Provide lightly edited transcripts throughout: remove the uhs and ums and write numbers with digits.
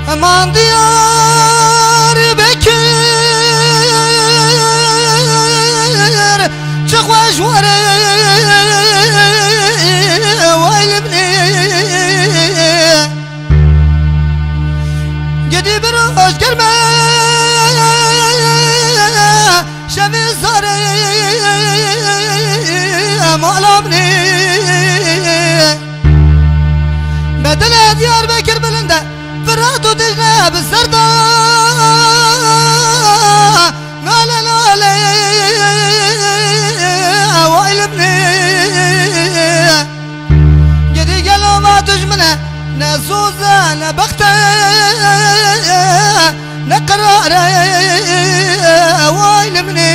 امان دیار بکر چه خوش واره وایل بنی گدی براش گرمه شوی زاره مالا بنی بدل دیار بکر بلنده فرات و دجله بسرده ناله ناله وایل بنی گدی گلو ما تجمنه نسوزه نبخته نقراره وایل بني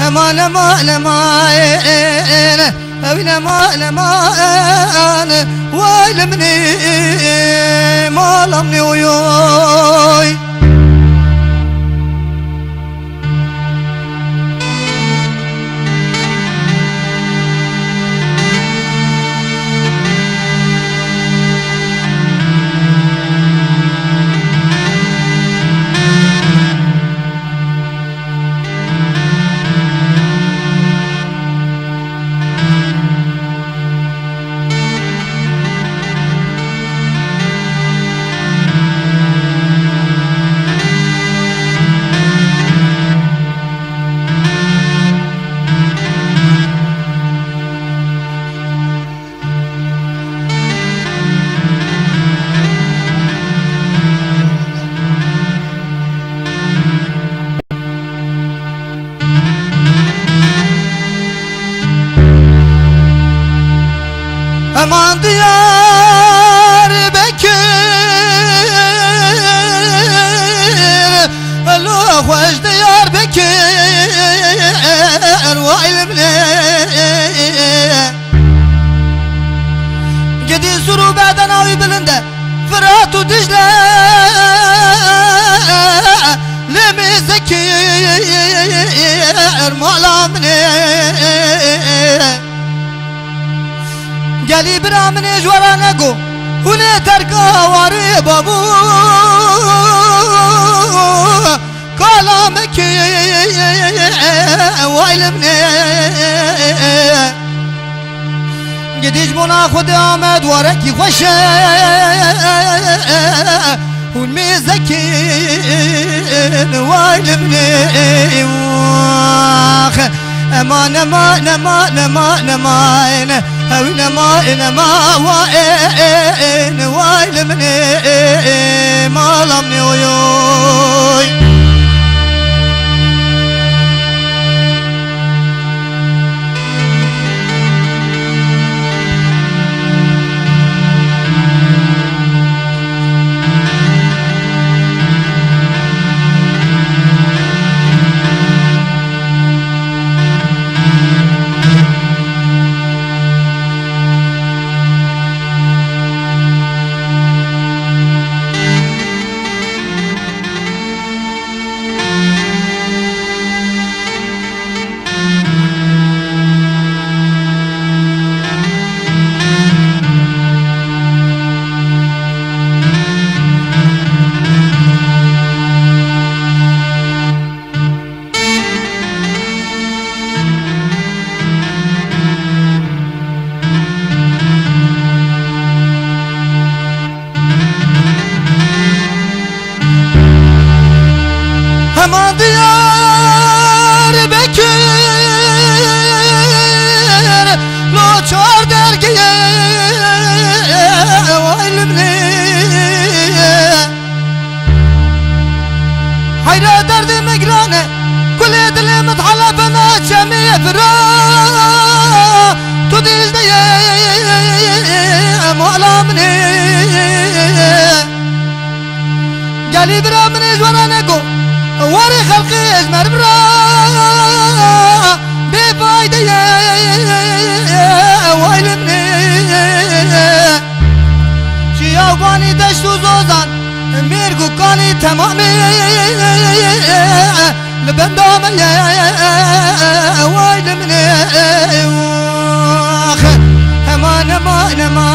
امان امان امان اوين امان امان وایل بني مالمني ويوي امان دیار بکر الو خوش دیار بکر وایل بنی گدی سرو بعدن آوی بلنده فرات و دجله لمی زکیر مالا بنی گلی برا من جوارا نگو هونه ترکا واری بابو کلامکی وایل بنی گدیج منا خود آمد وارکی خوشه هون میزکین وایل بنی امان امان امان امان امان اوين ما وين وایل بني مالمني ويوي امان دیار بکر لو چار درگیه وایل بنی حیره درد مگرانه کل دل متحلف ما چمی فرا تو دیل دیه مولا بنی گلی برا منی جوانا نگو واري خلقي ازمر برا بفايدة وایل بني شياوباني دشتو زوزان ميرقو كاني تمامي لبندام وایل بني امان امان امان